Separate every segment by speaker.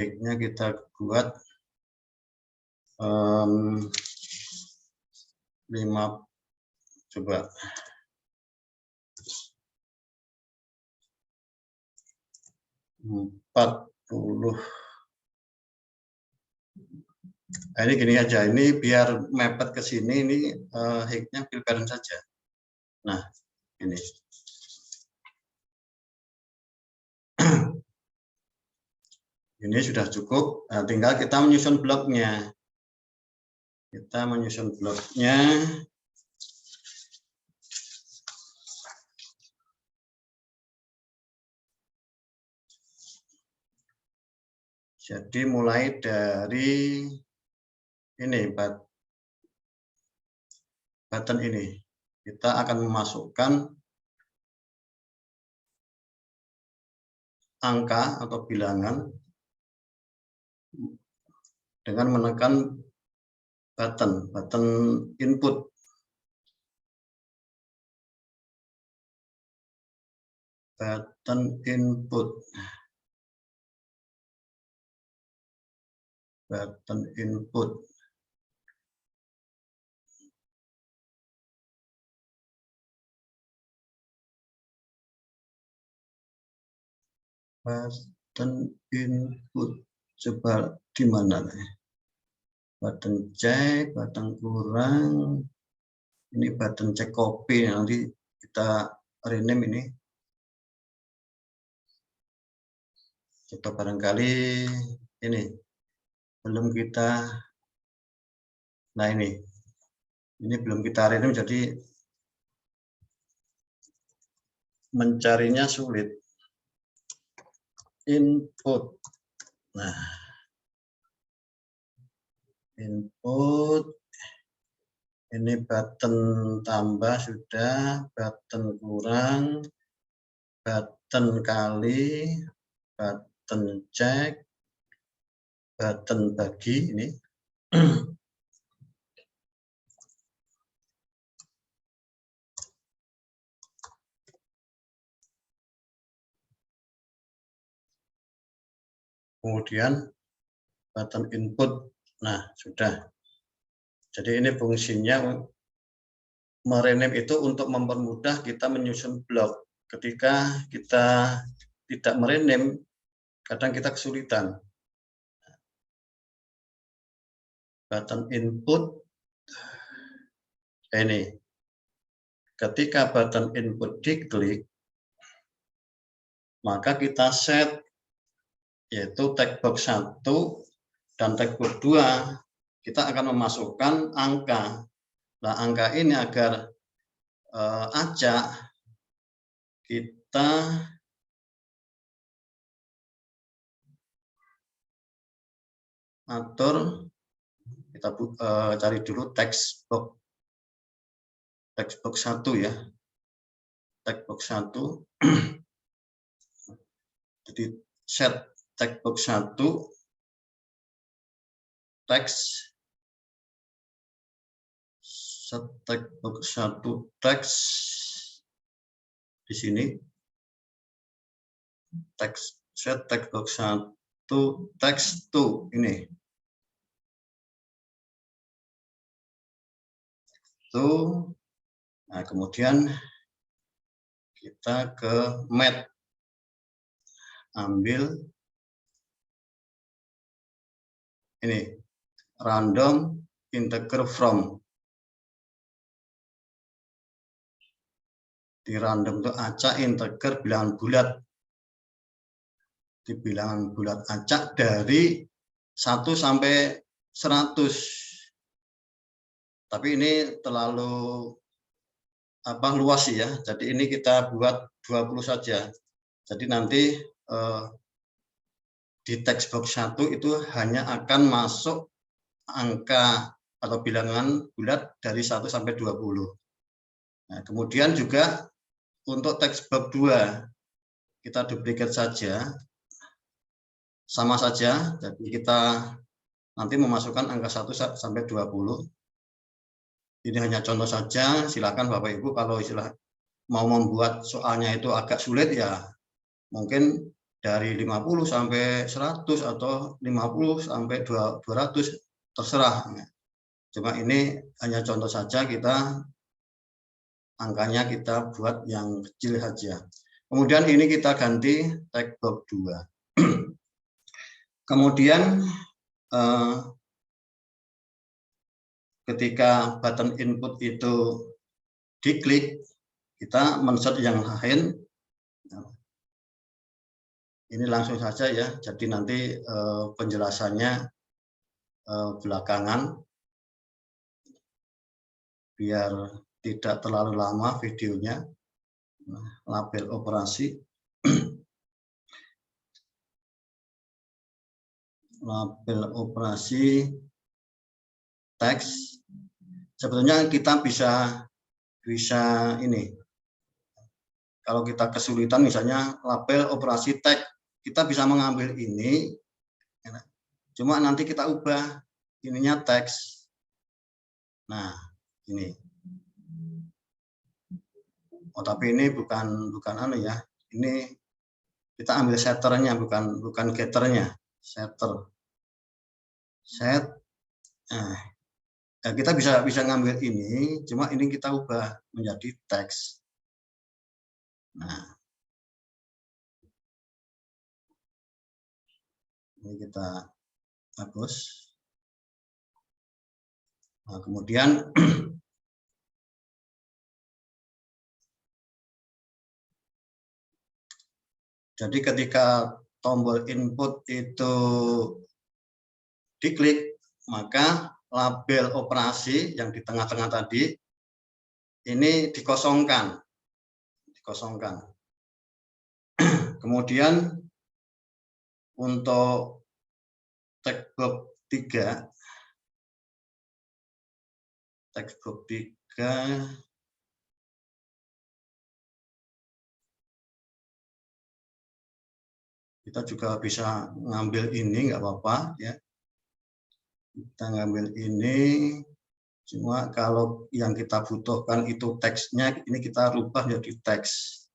Speaker 1: Baiknya kita buat 5, coba 40. Nah, ini gini aja, ini biar mepet ke sini, ini height-nya fill parent saja. Nah, ini. Ini sudah cukup, nah, tinggal kita menyusun bloknya. Kita menyusun bloknya. Jadi mulai dari ini, button ini. Kita akan memasukkan angka atau bilangan dengan menekan button input. Button input. Button input. Button input. Coba di mana nih? Button cek, button kurang. Ini button cek copy, nanti kita rename ini. Atau barangkali ini belum kita, nah ini belum kita rename, jadi mencarinya sulit. Input. Nah, input. Ini button tambah sudah, button kurang, button kali, button cek, button bagi ini. Kemudian button input. Nah, sudah. Jadi ini fungsinya merename itu untuk mempermudah kita menyusun blok. Ketika kita tidak merename, kadang kita kesulitan. Button input ini. Ketika button input diklik, maka kita set yaitu tag box 1 dan tag box 2. Kita akan memasukkan angka. Nah, angka ini agar acak, kita atur, kita cari dulu text box 1 ya. Text box 1. Jadi set text box 1 teks, set text box 1 teks di sini, teks, set text box 1 teks 2 ini. Tuh. Nah, kemudian kita ke mat, ambil ini random integer from. Di random itu acak integer bilangan bulat. Di bilangan bulat acak dari 1 sampai 100. Tapi ini terlalu luas ya. Jadi ini kita buat 20 saja. Jadi nanti di text box 1 itu hanya akan masuk angka atau bilangan bulat dari 1 sampai 20. Nah, kemudian juga untuk text box 2 kita duplicate saja. Sama saja, jadi kita nanti memasukkan angka 1 sampai 20. Ini hanya contoh saja, silakan Bapak Ibu kalau mau membuat soalnya itu agak sulit ya, mungkin dari 50 sampai 100 atau 50 sampai 200, terserah. Cuma ini hanya contoh saja, kita angkanya kita buat yang kecil saja. Kemudian ini kita ganti text box 2. Kemudian ketika button input itu diklik, kita men-set yang lain. Ini langsung saja ya, jadi nanti penjelasannya belakangan, biar tidak terlalu lama videonya. Label operasi, label operasi teks. Sebetulnya kita bisa ini, kalau kita kesulitan misalnya label operasi teks, kita bisa mengambil ini, cuma nanti kita ubah ininya teks. Nah, ini. Oh, tapi ini bukan anu ya. Ini kita ambil setternya, bukan getternya. Setter. Set. Nah, ya kita bisa ngambil ini, cuma ini kita ubah menjadi teks. Nah, ini kita hapus. Nah, kemudian jadi ketika tombol input itu diklik, maka label operasi yang di tengah-tengah tadi ini dikosongkan. Kemudian untuk text box 3, kita juga bisa ngambil ini, nggak apa-apa ya. Kita ngambil ini, cuma kalau yang kita butuhkan itu teksnya, ini kita rubah jadi teks.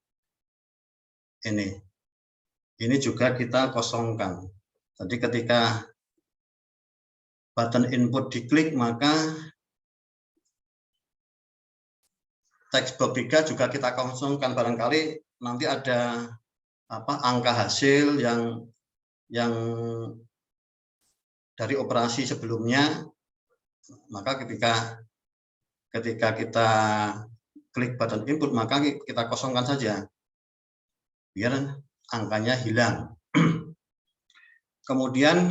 Speaker 1: Ini juga kita kosongkan. Jadi ketika button input diklik, maka text box 3 juga kita kosongkan. Barangkali nanti ada angka hasil yang dari operasi sebelumnya, maka ketika kita klik button input, maka kita kosongkan saja biar angkanya hilang. Kemudian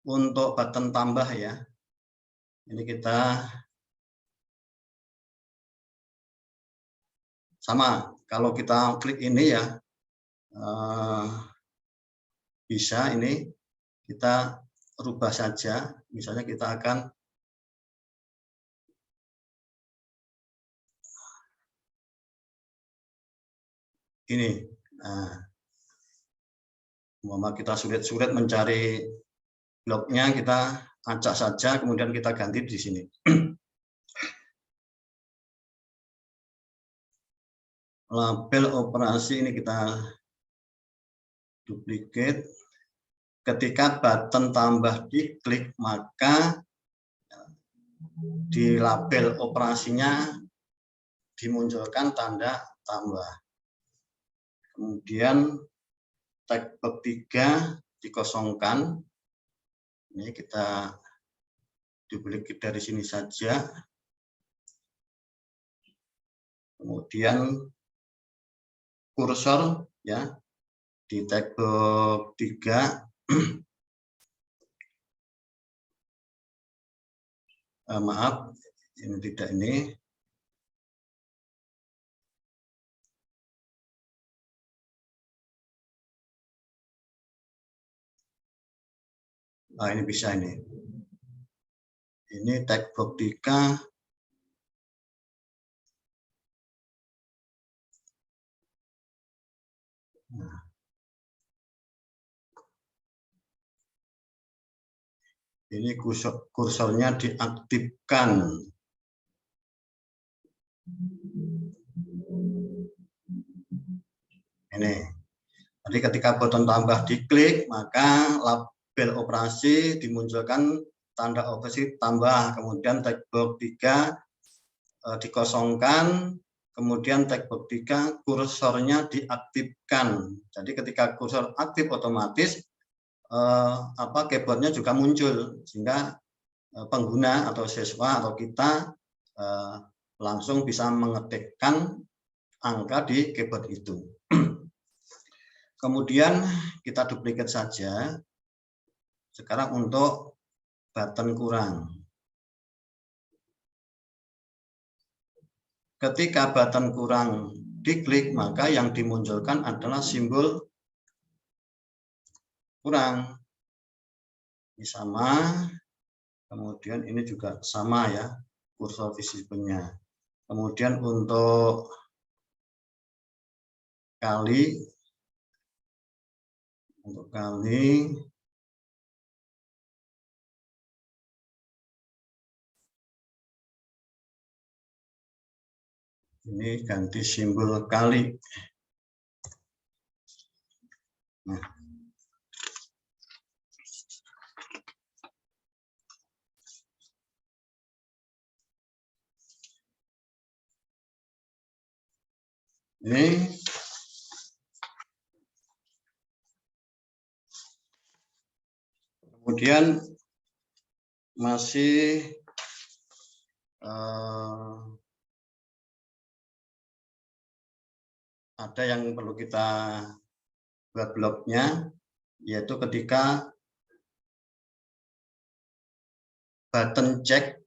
Speaker 1: untuk button tambah ya, ini kita sama, kalau kita klik ini ya bisa ini kita rubah saja, misalnya kita akan ini. Nah, umpama kita sulit-sulit mencari bloknya, kita acak saja, kemudian kita ganti di sini. Label operasi ini kita duplicate. Ketika button tambah diklik, maka di label operasinya dimunculkan tanda tambah. Kemudian text box 3 dikosongkan. Ini kita duplicate dari sini saja. Kemudian kursor ya di text box 3 maaf, ini tidak ini. Nah, ini bisa ini. Ini text box 3. Nah. Ini kursornya diaktifkan. Ini. Jadi ketika button tambah diklik, maka label operasi dimunculkan tanda operasi tambah, kemudian text box 3 dikosongkan, kemudian text box 3 kursornya diaktifkan. Jadi ketika kursor aktif otomatis keyboardnya juga muncul, sehingga pengguna atau siswa atau kita langsung bisa mengetikkan angka di keyboard itu. Kemudian kita duplikat saja. Sekarang untuk button kurang. Ketika button kurang diklik, maka yang dimunculkan adalah simbol kurang. Ini sama. Kemudian ini juga sama ya, kursor visible-nya. Kemudian untuk kali, ini ganti simbol kali. Nah, ini kemudian masih ada yang perlu kita buat bloknya, yaitu ketika button check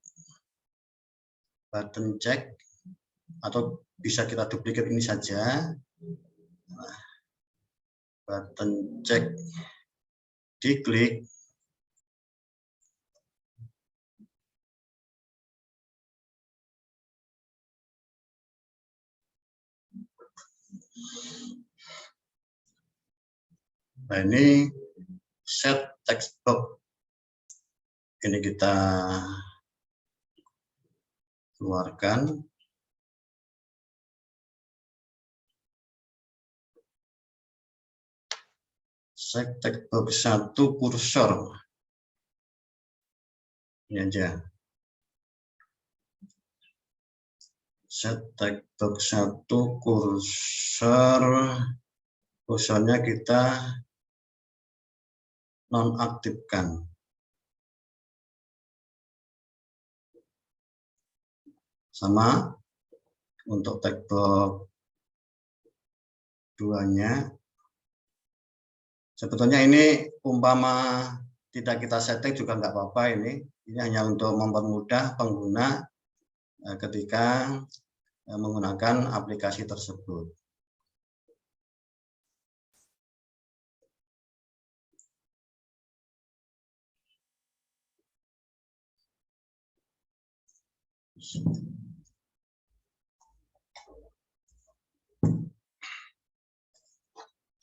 Speaker 1: atau bisa kita duplikat ini saja. Nah, button check diklik, nah ini set text box, ini kita keluarkan. Set text box 1 kursor, ini aja. Set text box 1 kursor, kursornya kita nonaktifkan. Sama untuk text box 2-nya. Sebetulnya ini umpama tidak kita setting juga nggak apa-apa, ini hanya untuk mempermudah pengguna ketika menggunakan aplikasi tersebut.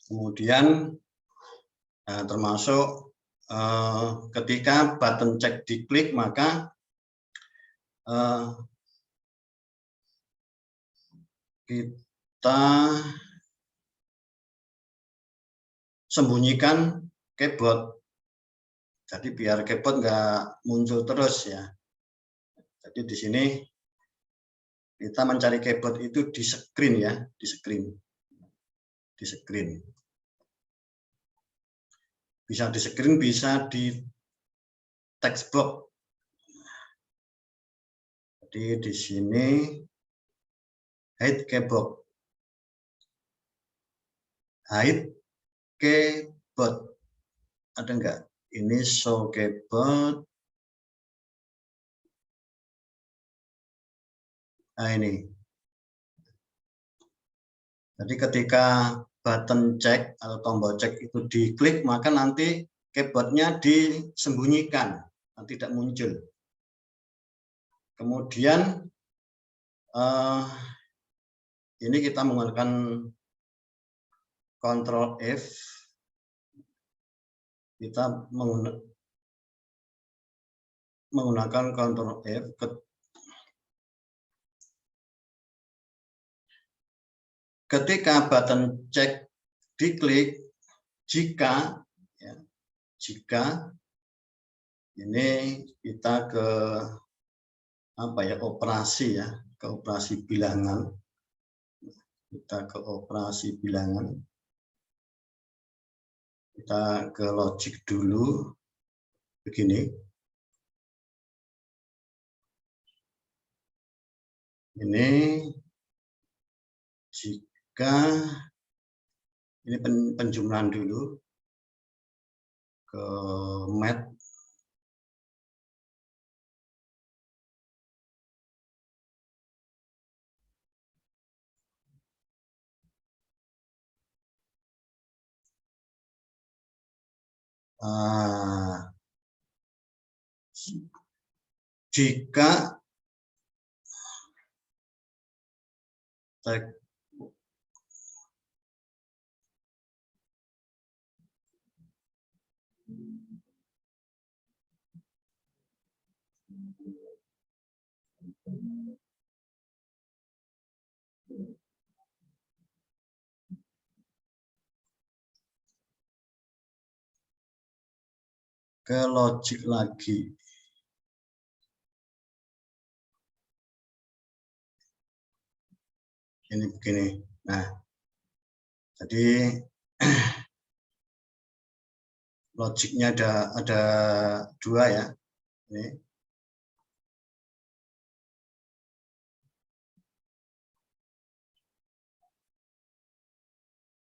Speaker 1: Kemudian termasuk ketika button check diklik, maka kita sembunyikan keyboard. Jadi biar keyboard nggak muncul terus ya. Jadi di sini kita mencari keyboard itu di screen ya, di screen. Bisa di screen, bisa di text box. Jadi di sini hide keyboard. Hide keyboard. Ada enggak? Ini show keyboard. Nah ini. Jadi ketika button check atau tombol check itu diklik, maka nanti keyboardnya disembunyikan, tidak muncul. Kemudian ini kita menggunakan Ctrl F, kita menggunakan Ctrl F. Ketika button check diklik, jika ya, jika ini kita ke apa ya, operasi ya, ke operasi bilangan. Kita ke operasi bilangan. Kita ke logic dulu. Begini. Ini jika ini penjumlahan dulu ke math. Jika ke logic lagi. Ini begini. Nah, jadi logiknya ada dua ya. Ini.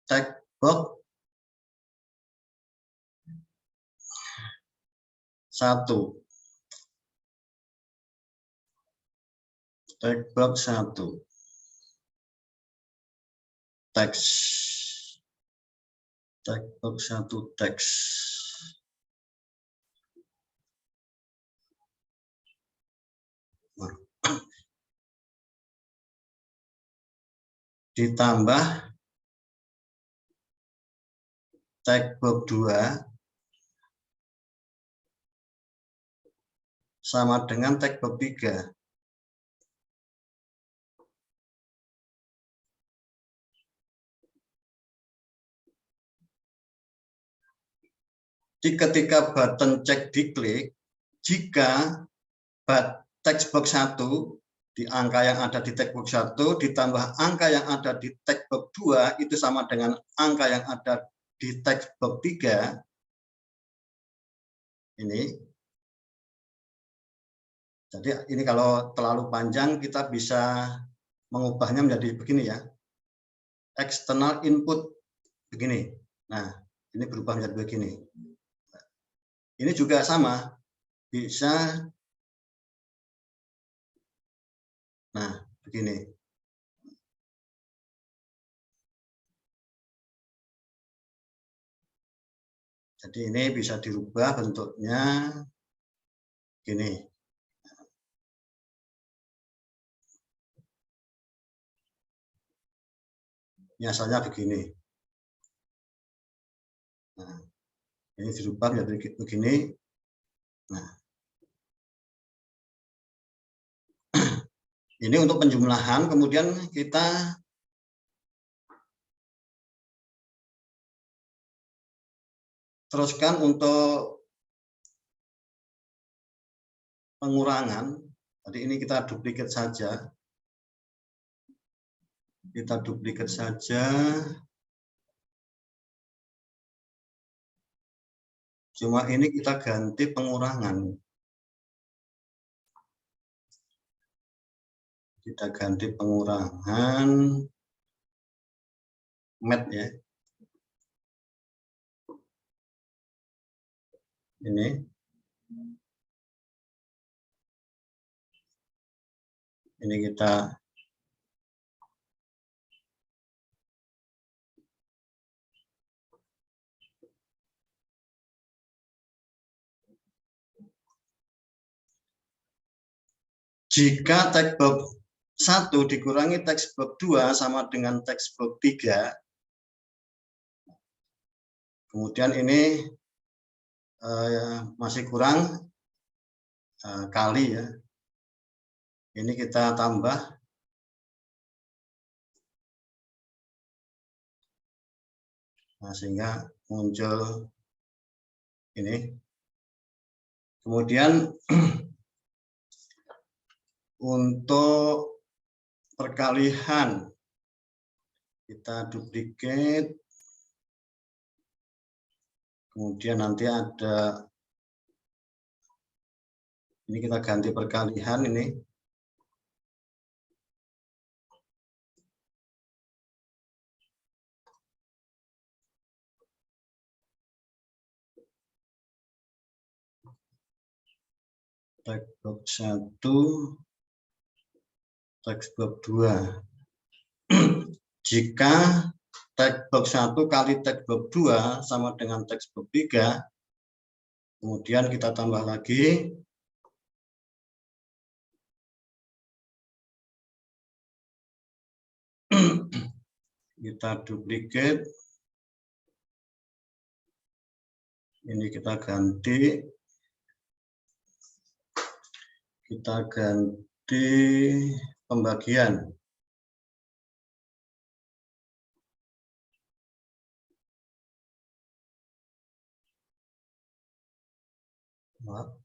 Speaker 1: Text box 1. Text box 1. Teks. Text box 1 teks. Ditambah text box 2 sama dengan text box 3. Jadi ketika button cek diklik, jika text box 1 di angka yang ada di text box 1 ditambah angka yang ada di text box 2 itu sama dengan angka yang ada di text box 3. Ini. Jadi ini kalau terlalu panjang kita bisa mengubahnya menjadi begini ya. External input begini. Nah, ini berubah menjadi begini. Ini juga sama, bisa, nah begini. Jadi ini bisa dirubah bentuknya gini. Biasanya begini. Nah, ini dirubah menjadi begini. Nah, ini untuk penjumlahan, kemudian kita teruskan untuk pengurangan. Jadi ini kita duplikat saja. Kita duplikat saja. Cuma ini kita ganti pengurangan. Kita ganti pengurangan math ya. Ini kita jika text box 1 dikurangi text box 2 sama dengan text box 3. Kemudian ini masih kurang kali ya. Ini kita tambah. Nah, sehingga muncul ini. Kemudian untuk perkalian kita duplicate, kemudian nanti ada ini, kita ganti perkalian ini. Textbox 1, textbox 2. Jika textbox 1 kali textbox 2 sama dengan textbox 3, kemudian kita tambah lagi. Kita duplicate. Ini kita ganti. Kita ganti pembagian. Maaf.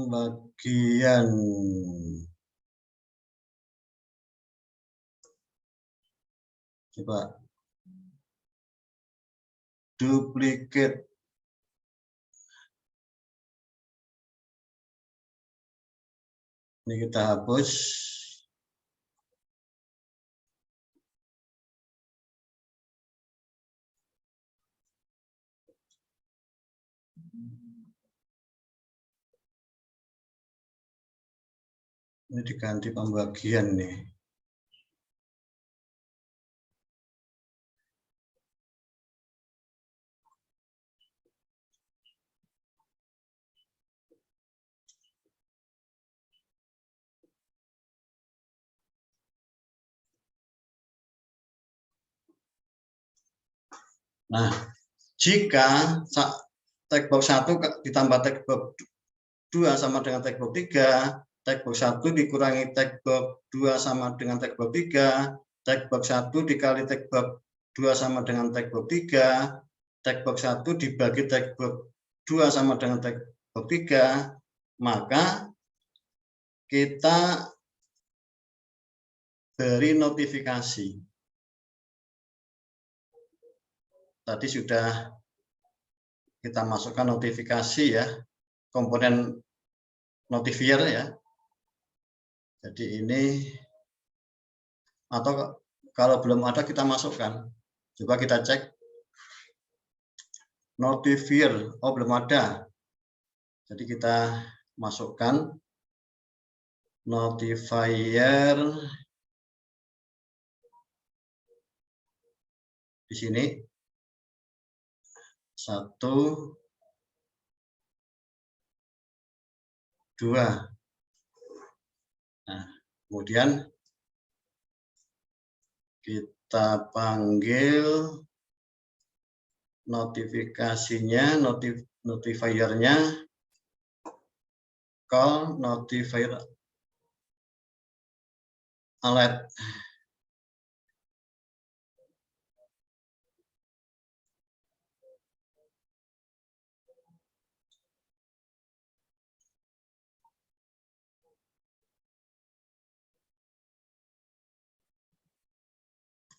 Speaker 1: Bagian coba duplicate, ini kita hapus. Ini diganti pembagian nih. Nah, jika textbox 1 ditambah textbox 2 sama dengan textbox 3, textbox 1 dikurangi textbox 2 sama dengan textbox 3, textbox 1 dikali textbox 2 sama dengan textbox 3, textbox 1 dibagi textbox 2 sama dengan textbox 3, maka kita beri notifikasi. Tadi sudah kita masukkan notifikasi ya, komponen notifier ya. Jadi ini, atau kalau belum ada kita masukkan. Coba kita cek notifier. Oh, belum ada. Jadi kita masukkan notifier di sini. 1, 2. Nah, kemudian kita panggil notifikasinya, notifiernya, call notifier alert.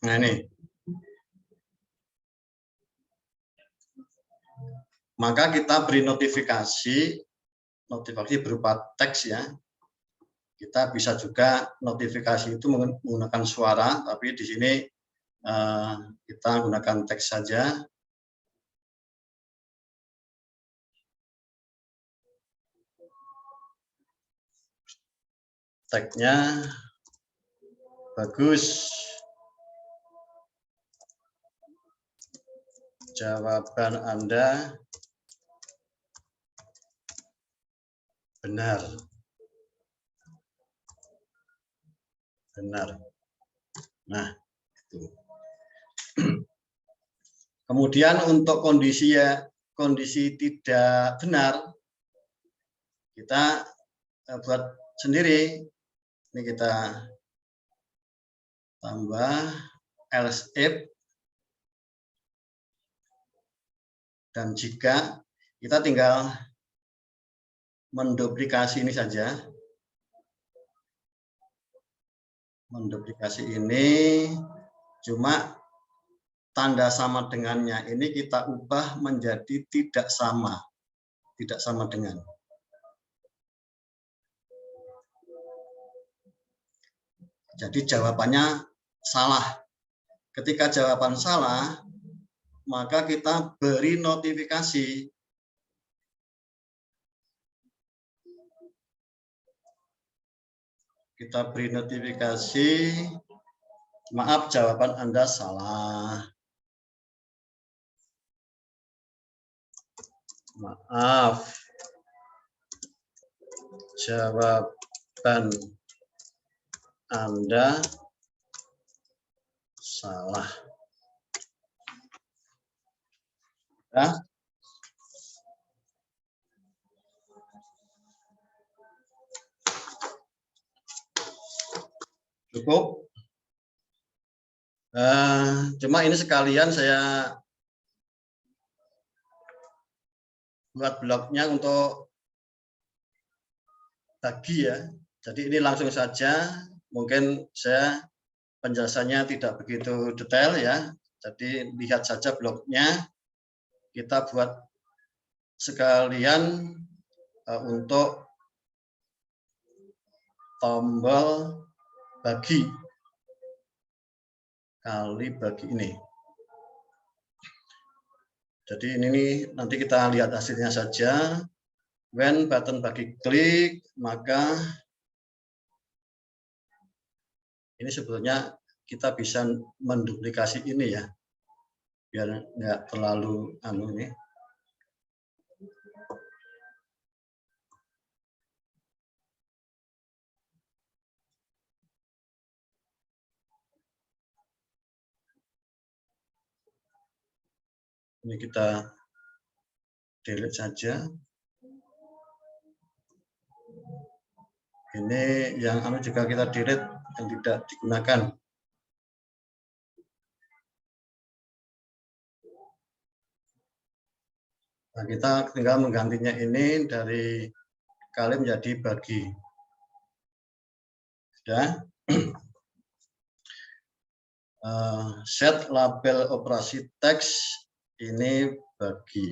Speaker 1: Nah ini, maka kita beri notifikasi berupa teks ya. Kita bisa juga notifikasi itu menggunakan suara, tapi di sini kita gunakan teks saja. Teksnya bagus. Jawaban Anda benar. benar. Nah, itu. Kemudian untuk kondisi tidak benar, kita buat sendiri. Ini kita tambah else if, dan jika, kita tinggal menduplikasi ini saja. Menduplikasi ini, cuma tanda sama dengannya ini kita ubah menjadi tidak sama dengan. Jadi jawabannya salah. Ketika jawaban salah, maka kita beri notifikasi. Kita beri notifikasi, maaf jawaban Anda salah. Maaf, jawaban Anda salah. Ya. Cukup. Cuma ini sekalian saya buat blognya untuk bagi ya. Jadi ini langsung saja. Mungkin saya penjelasannya tidak begitu detail ya. Jadi lihat saja blognya. Kita buat sekalian untuk tombol bagi kali bagi ini. Jadi ini nanti kita lihat hasilnya saja. When button bagi klik, maka ini sebetulnya kita bisa menduplikasi ini ya, biar nggak terlalu ini. Ini kita delete saja. Ini yang juga kita delete yang tidak digunakan. Nah, kita tinggal menggantinya ini dari kali menjadi bagi. Sudah. Set label operasi teks ini bagi.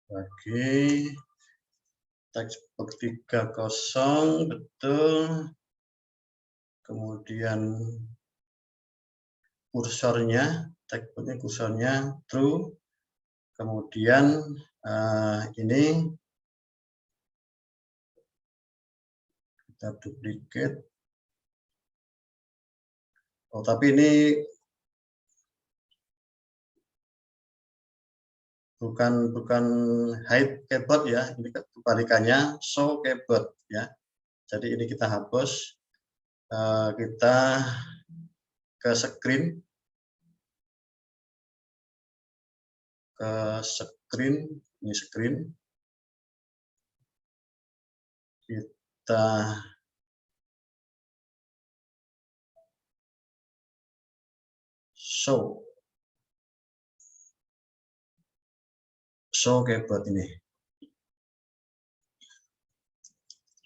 Speaker 1: Bagi textbook 30 betul. Kemudian kursornya, textbooknya kursornya true. Kemudian ini kita duplicate. Oh, tapi ini bukan hide keyboard ya, ini kebalikannya show keyboard ya. Jadi ini kita hapus, kita ke screen, ini screen, kita show keyboard ini.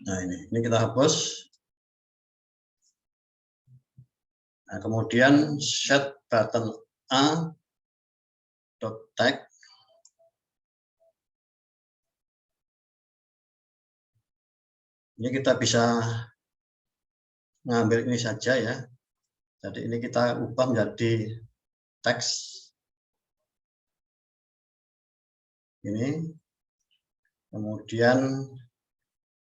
Speaker 1: Nah ini kita hapus. Nah, kemudian set button A dot tag. Ini kita bisa ngambil ini saja ya. Jadi ini kita ubah menjadi teks. Ini. Kemudian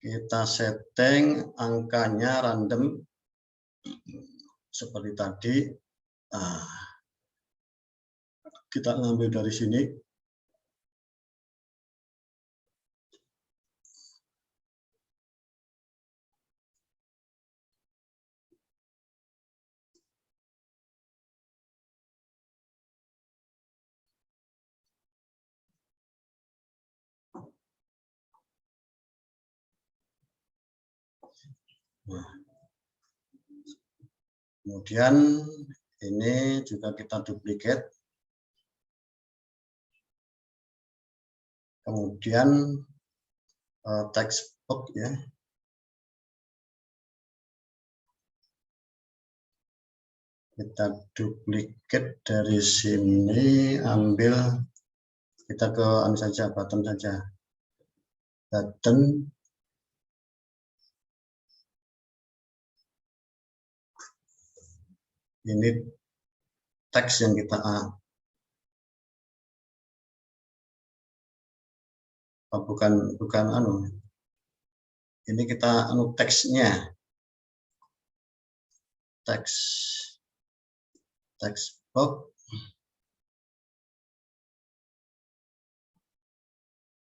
Speaker 1: kita setting angkanya random seperti tadi. Kita ngambil dari sini. Nah, kemudian ini juga kita duplikat. Kemudian text box ya. Kita duplikat dari sini, ambil kita ke anu saja, button saja. Button. Ini teks yang kita bukan anu. Ini kita anu teksnya. Text box.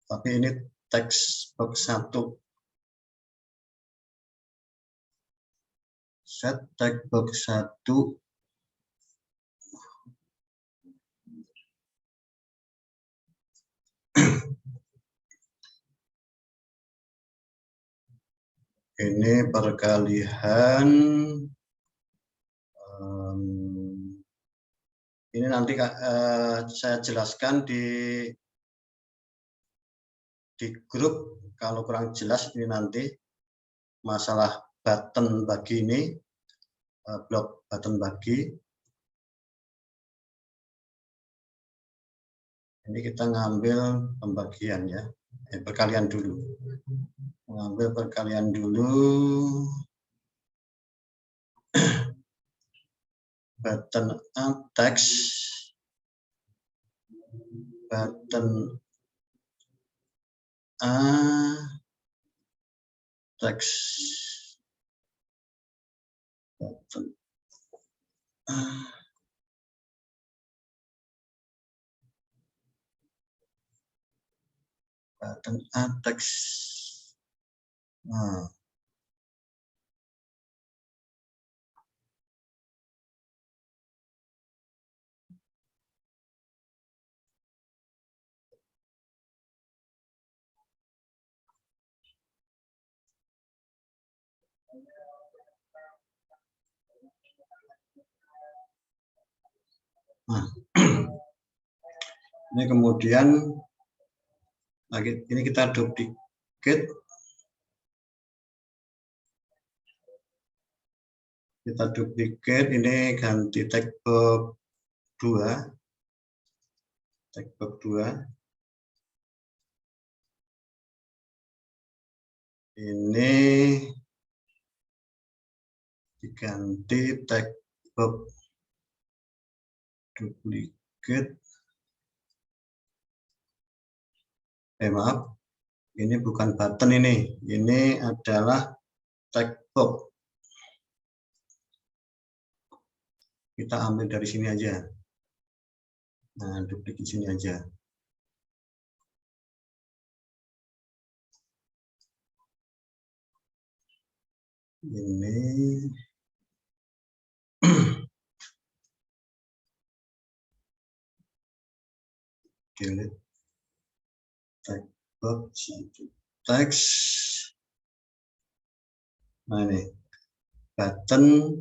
Speaker 1: Tapi ini text box 1. Set text box 1. Ini perkalian ini nanti saya jelaskan di grup. Kalau kurang jelas ini nanti masalah button bagi ini, blok button bagi. Ini kita ngambil pembagian ya, perkalian dulu. Mengambil perkalian dulu. Button text, button text, button button text. Nah. Nah, ini kemudian lagi ini kita duplikat, ini ganti text box 2, text box 2. Ini diganti text box duplikat. Maaf, ini bukan button ini adalah text box. Kita ambil dari sini aja. Nah, duplikat sini aja. Ini delete text box teks. Nah, ini button,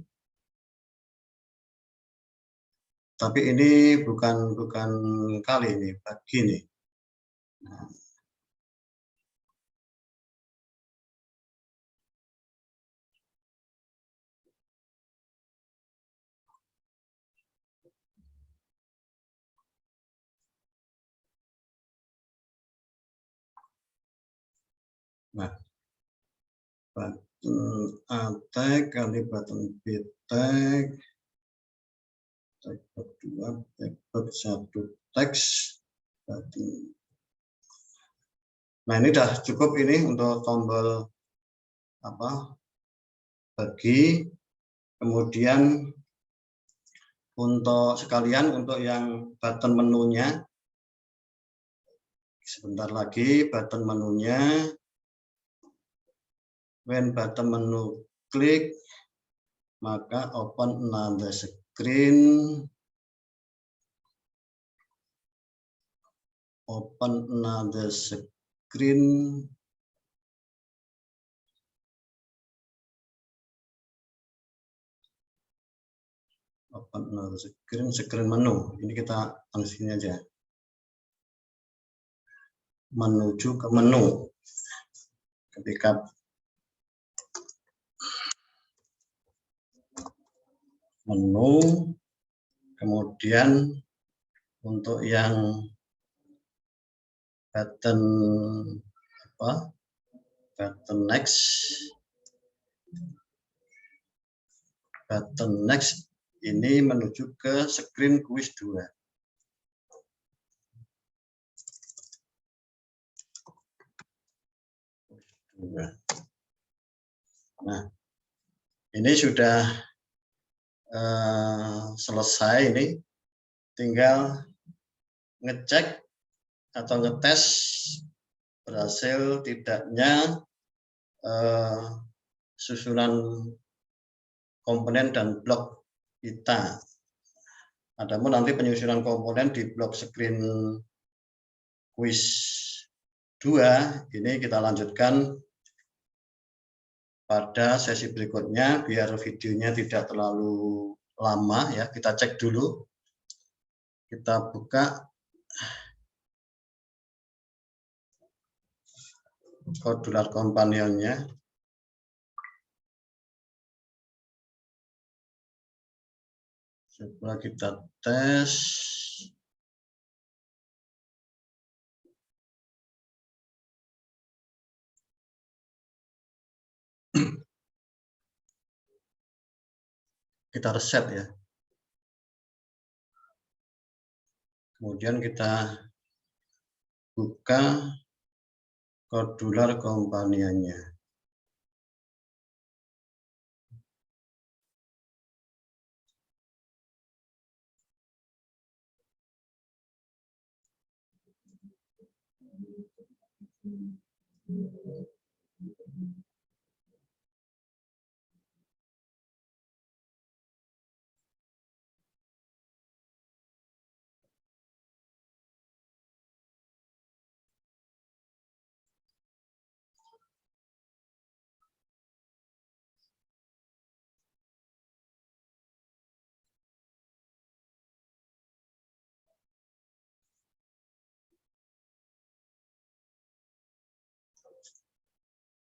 Speaker 1: tapi ini bukan kali ini, bagi nih. Nah, button A tag kali button B tag, tag box 2, tag box 1 teks, button. Nah, ini udah cukup ini untuk tombol bagi. Kemudian untuk sekalian, untuk yang button menunya, sebentar lagi button menunya, when button menu klik, maka open another screen, open another screen, open another screen, screen menu. Ini kita sini aja, menuju ke menu. Ketika menu, kemudian untuk yang button button next ini menuju ke screen quiz 2. Nah, ini sudah selesai. Ini tinggal ngecek atau ngetes berhasil tidaknya susunan komponen dan blok kita. Adapun nanti penyusunan komponen di blok screen quiz 2 ini kita lanjutkan pada sesi berikutnya, biar videonya tidak terlalu lama ya. Kita cek dulu, kita buka Codular Companion-nya. Coba kita tes. Kita reset ya. Kemudian kita buka Codular Companion-nya.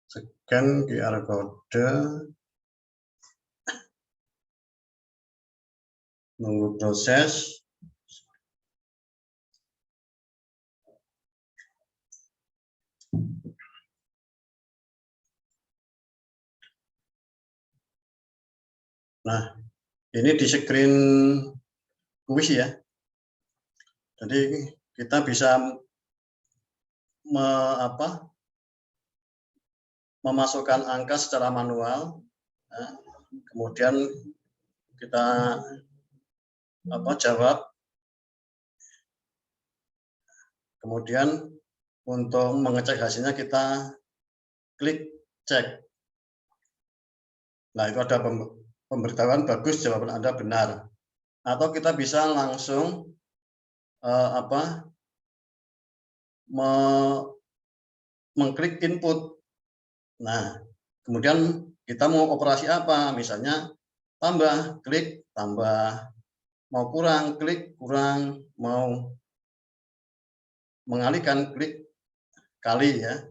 Speaker 1: Scan QR code, nunggu proses. Nah, ini di screen quiz ya. Jadi kita bisa memasukkan angka secara manual. Nah, kemudian kita jawab. Kemudian untuk mengecek hasilnya kita klik cek. Nah, itu ada pemberitahuan bagus, jawaban Anda benar. Atau kita bisa langsung mengklik input. Nah, kemudian kita mau operasi apa? Misalnya tambah, klik tambah, mau kurang, klik kurang, mau mengalihkan, klik kali ya.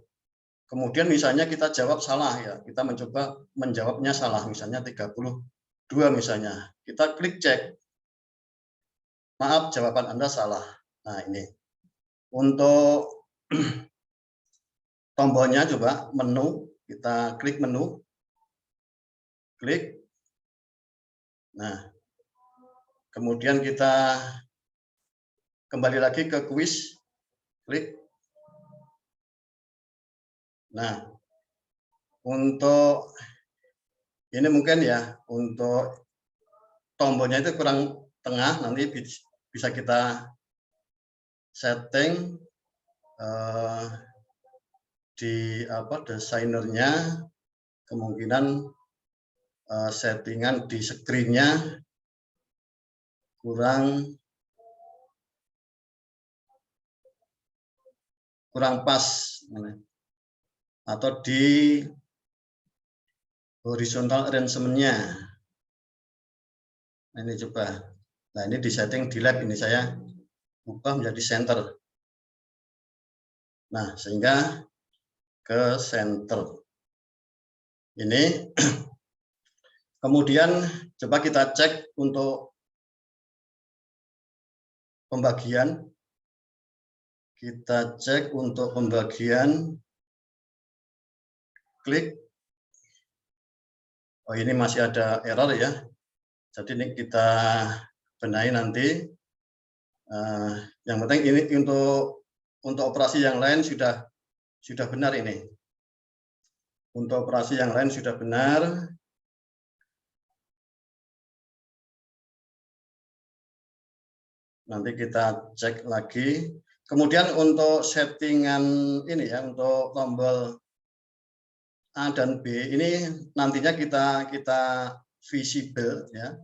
Speaker 1: Kemudian misalnya kita jawab salah ya, kita mencoba menjawabnya salah, misalnya 32 misalnya. Kita klik cek. Maaf, jawaban Anda salah. Nah, ini. Untuk tombolnya coba menu, kita klik menu. Klik. Nah, kemudian kita kembali lagi ke quiz. Klik. Nah, untuk ini mungkin ya, untuk tombolnya itu kurang tengah nanti bisa kita setting di desainernya, kemungkinan settingan di screen-nya kurang pas, atau di horizontal arrangement-nya. Nah, ini coba. Nah, ini di setting di lab, ini saya ubah menjadi center. Nah, sehingga ke center. Ini kemudian coba kita cek untuk pembagian. Kita cek untuk pembagian, klik. Oh, ini masih ada error ya. Jadi ini kita benahi nanti. Yang penting ini untuk operasi yang lain sudah benar ini. Untuk operasi yang lain sudah benar. Nanti kita cek lagi. Kemudian untuk settingan ini ya, untuk tombol A dan B ini nantinya kita visible ya.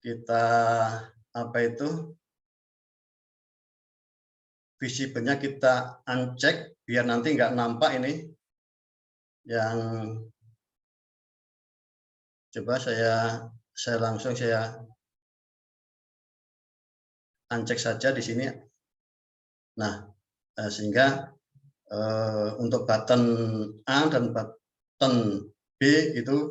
Speaker 1: Kita visible-nya kita uncheck biar nanti nggak nampak ini. Yang coba saya langsung uncheck saja di sini. Nah, sehingga untuk button A dan button B itu